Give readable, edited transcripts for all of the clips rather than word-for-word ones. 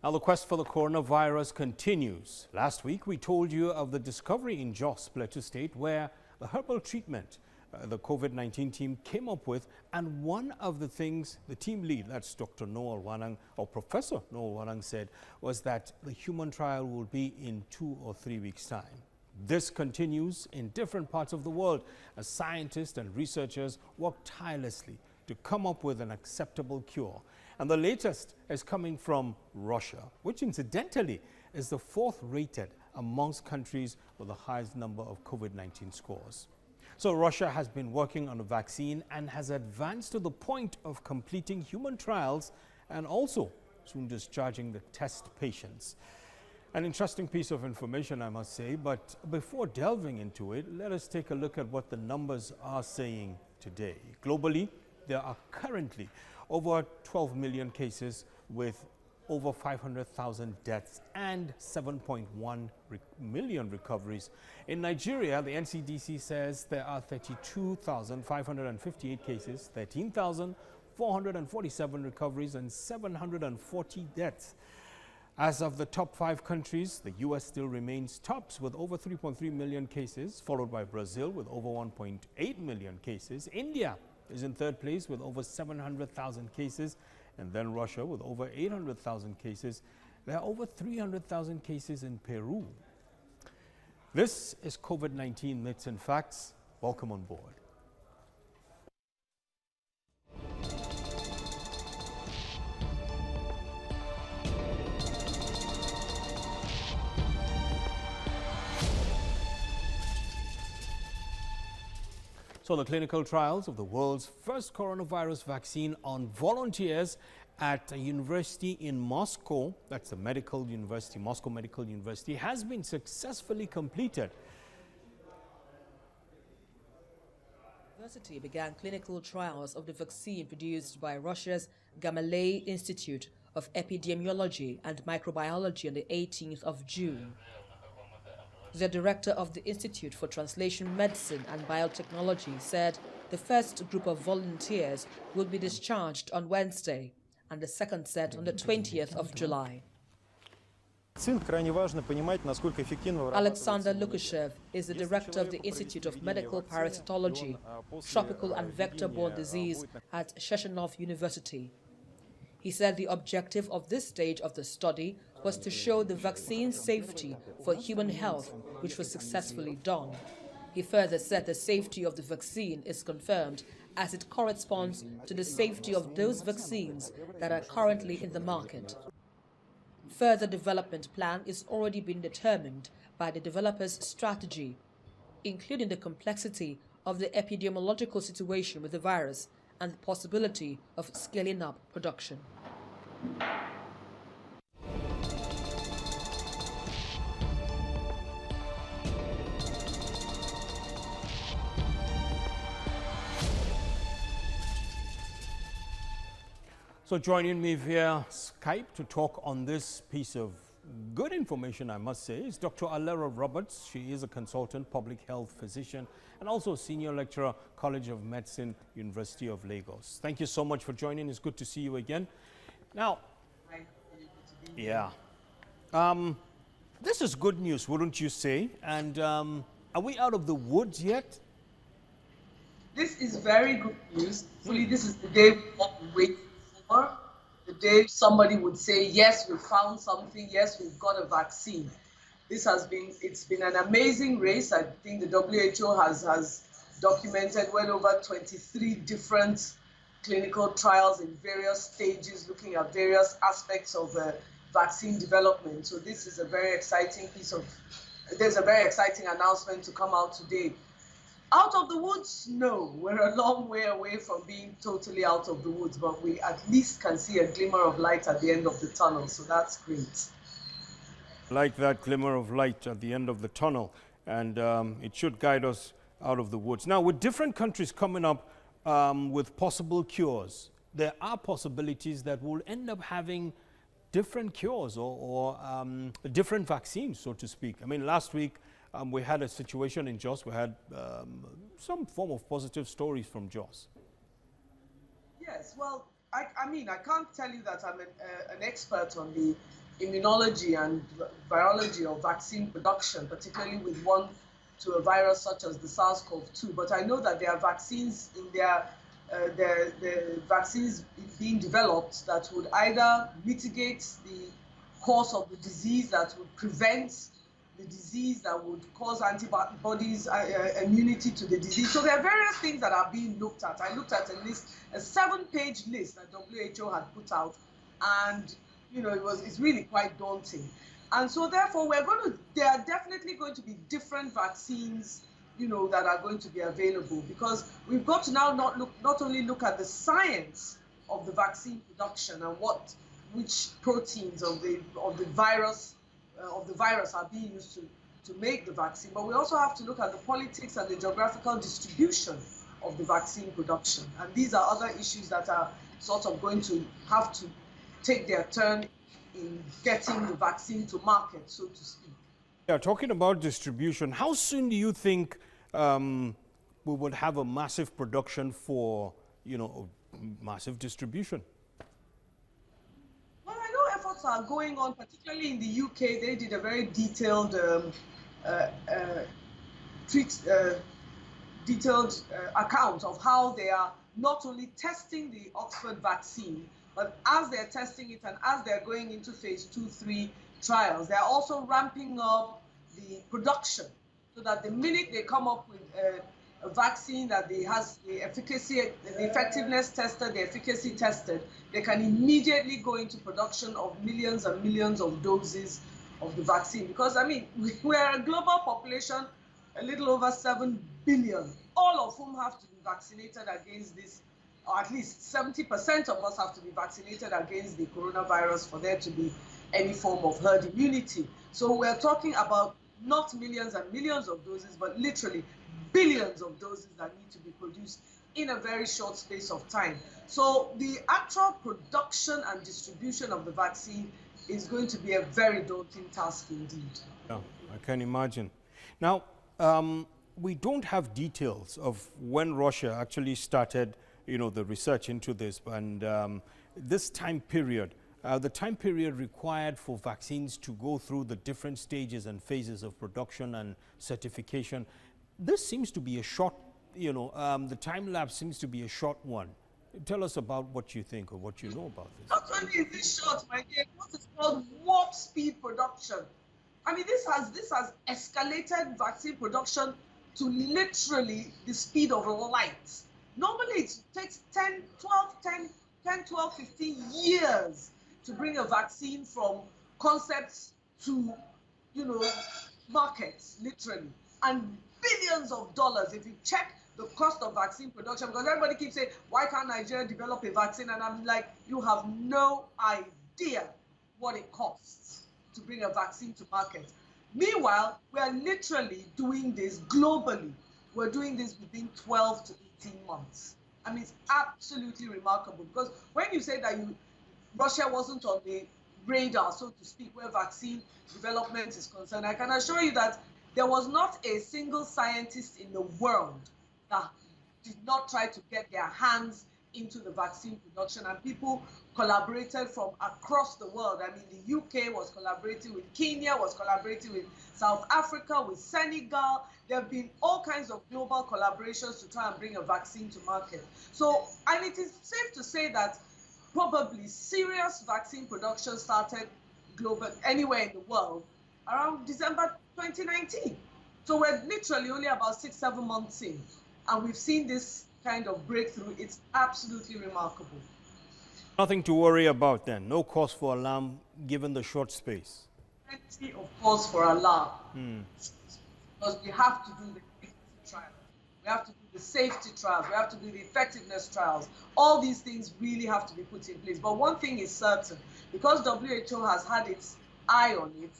Now, the quest for the coronavirus continues. Last week, we told you of the discovery in Jos, Plateau State, where the herbal treatment the COVID-19 team came up with, and one of the things the team lead, that's Dr. Noel Wanang, or Professor Noel Wanang, said was that the human trial will be in 2 or 3 weeks' time. This continues in different parts of the world as scientists and researchers work tirelessly to come up with an acceptable cure. And the latest is coming from Russia, which incidentally is the 4th rated amongst countries with the highest number of COVID-19 scores. So Russia has been working on a vaccine and has advanced to the point of completing human trials and also soon discharging the test patients. An interesting piece of information, I must say, but before delving into it, let us take a look at what the numbers are saying today. Globally, there are currently over 12 million cases with over 500,000 deaths and 7.1 million recoveries. In Nigeria, the NCDC says there are 32,558 cases, 13,447 recoveries, and 740 deaths. As of the top 5 countries, the U.S. still remains tops with over 3.3 million cases, followed by Brazil with over 1.8 million cases. India is in 3rd place with over 700,000 cases, and then Russia with over 800,000 cases. There are over 300,000 cases in Peru. This is COVID-19 Myths and Facts. Welcome on board. So the clinical trials of the world's first coronavirus vaccine on volunteers at a university in Moscow, that's the Medical University, Moscow Medical University, has been successfully completed. The university began clinical trials of the vaccine produced by Russia's Gamaleya Institute of Epidemiology and Microbiology on the 18th of June. The director of the Institute for Translation Medicine and Biotechnology said the first group of volunteers will be discharged on Wednesday and the second set on the 20th of July. Alexander Lukashev is the director of the Institute of Medical Parasitology, Tropical and Vector-Borne Disease at Sheshenov University. He said the objective of this stage of the study was to show the vaccine's safety for human health, which was successfully done. He further said the safety of the vaccine is confirmed as it corresponds to the safety of those vaccines that are currently in the market. Further development plan is already being determined by the developer's strategy, including the complexity of the epidemiological situation with the virus and the possibility of scaling up production. So joining me via Skype to talk on this piece of good information, I must say, is Dr. Alera Roberts. She is a consultant public health physician and also a senior lecturer, College of Medicine, University of Lagos. Thank you so much for joining. It's good to see you again. Now, yeah, this is good news, wouldn't you say? And are we out of the woods yet? This is very good news. Hopefully, this is the day we've been waiting for. The day somebody would say, yes, we found something, yes, we've got a vaccine. It's been an amazing race. I think the WHO has documented well over 23 different clinical trials in various stages, looking at various aspects of vaccine development. So this is a very exciting there's a very exciting announcement to come out today. Out of the woods? No, we're a long way away from being totally out of the woods, but we at least can see a glimmer of light at the end of the tunnel, so that's great. Like that glimmer of light at the end of the tunnel, and it should guide us out of the woods. Now, with different countries coming up with possible cures, there are possibilities that we'll end up having different cures or different vaccines, so to speak. I mean, last week, we had a situation in Jos. We had some form of positive stories from Jos. Yes, well, I mean, I can't tell you that I'm an expert on the immunology and virology of vaccine production, particularly with one to a virus such as the SARS-CoV-2. But I know that there are vaccines in the vaccines being developed that would either mitigate the course of the disease, that would prevent the disease, that would cause antibodies immunity to the disease. So there are various things that are being looked at. I looked at a 7-page list that WHO had put out, and it's really quite daunting. And so therefore there are definitely going to be different vaccines that are going to be available, because we've got to now not only look at the science of the vaccine production and which proteins of the virus are being used to make the vaccine, but we also have to look at the politics and the geographical distribution of the vaccine production. And these are other issues that are sort of going to have to take their turn in getting the vaccine to market, so to speak. Yeah, talking about distribution, how soon do you think we would have a massive production for, massive distribution? Well, I know efforts are going on, particularly in the UK. They did a very detailed account of how they are not only testing the Oxford vaccine, but as they're testing it and as they're going into phase 2-3 trials, they're also ramping up the production, so that the minute they come up with a vaccine that has the efficacy, the effectiveness tested, the efficacy tested, they can immediately go into production of millions and millions of doses of the vaccine. Because, we're a global population, a little over 7 billion, all of whom have to be vaccinated against this, or at least 70% of us have to be vaccinated against the coronavirus for there to be any form of herd immunity. So we're talking about not millions and millions of doses, but literally billions of doses that need to be produced in a very short space of time. So the actual production and distribution of the vaccine is going to be a very daunting task indeed. Yeah, I can imagine. Now, we don't have details of when Russia actually started, the research into this, and this time period, the time period required for vaccines to go through the different stages and phases of production and certification. This seems to be a short, the time lapse seems to be a short one. Tell us about what you think or what you know about this. Not only is this short, my dear, what is called warp speed production. This has escalated vaccine production to literally the speed of light. Normally it takes 10, 12, 15 years to bring a vaccine from concepts to, markets, literally. And billions of dollars, if you check the cost of vaccine production, because everybody keeps saying, why can't Nigeria develop a vaccine? And I'm like, you have no idea what it costs to bring a vaccine to market. Meanwhile, we're literally doing this globally. We're doing this within 12 to 18 months. It's absolutely remarkable, because when you say that Russia wasn't on the radar, so to speak, where vaccine development is concerned, I can assure you that there was not a single scientist in the world that did not try to get their hands into the vaccine production, and people collaborated from across the world. The UK was collaborating with Kenya, was collaborating with South Africa, with Senegal. There have been all kinds of global collaborations to try and bring a vaccine to market. So, and it is safe to say that probably serious vaccine production started global, anywhere in the world, around December 2019. So we're literally only about 6-7 months in, and we've seen this kind of breakthrough. It's absolutely remarkable. Nothing to worry about then. No cause for alarm given the short space. Plenty of cause for alarm. Because we have to do the efficacy trial. We have to do the safety trials. We have to do the effectiveness trials. All these things really have to be put in place. But one thing is certain, because WHO has had its eye on it,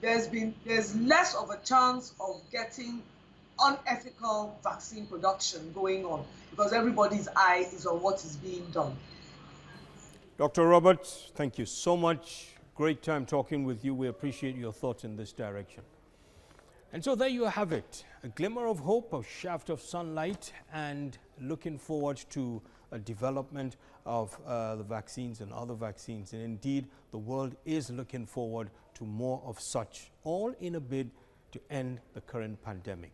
there's less of a chance of getting unethical vaccine production going on, because everybody's eye is on what is being done. Dr. Roberts, thank you so much. Great time talking with you. We appreciate your thoughts in this direction. And so there you have it, a glimmer of hope, a shaft of sunlight, and looking forward to development of the vaccines and other vaccines. And indeed, the world is looking forward to more of such, all in a bid to end the current pandemic.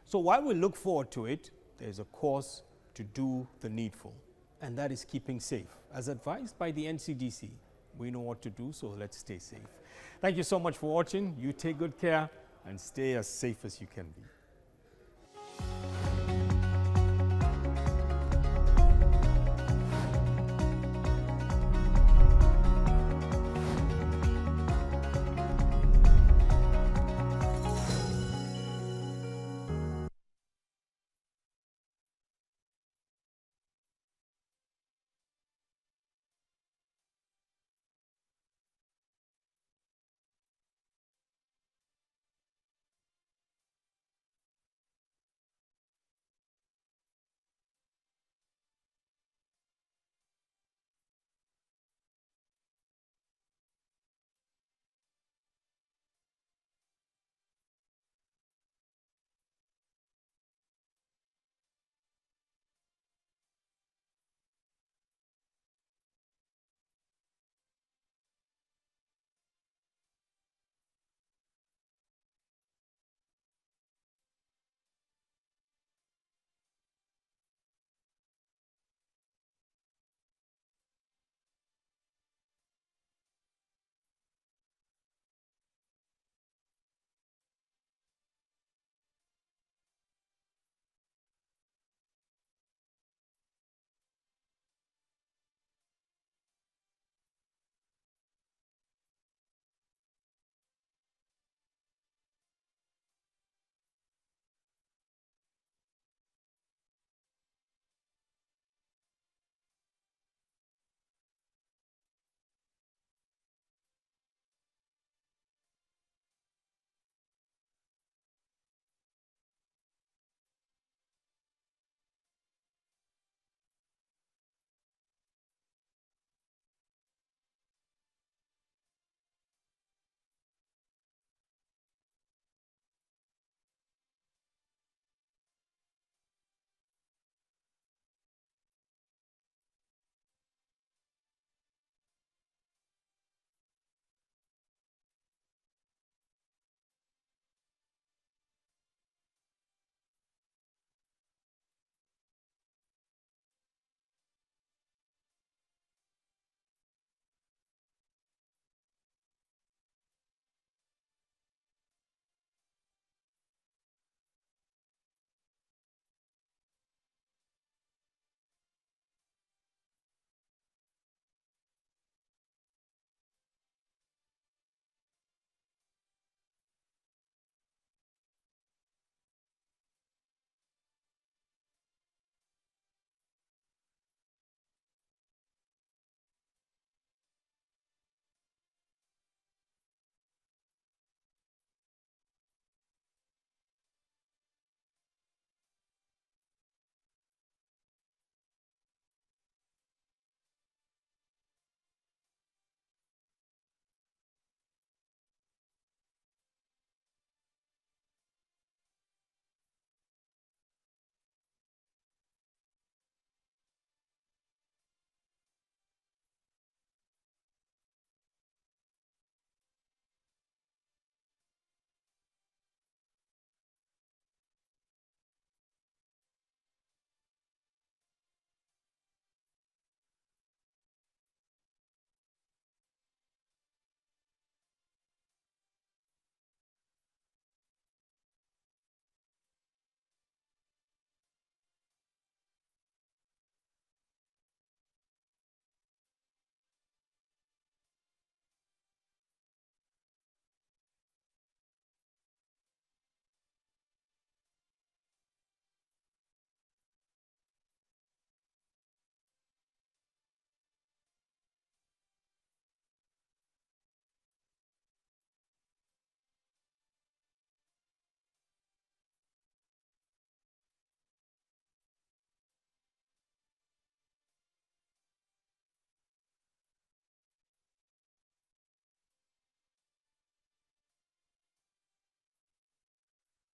So while we look forward to it, there's a course to do the needful, and that is keeping safe. As advised by the NCDC, we know what to do, so let's stay safe. Thank you so much for watching. You take good care and stay as safe as you can be.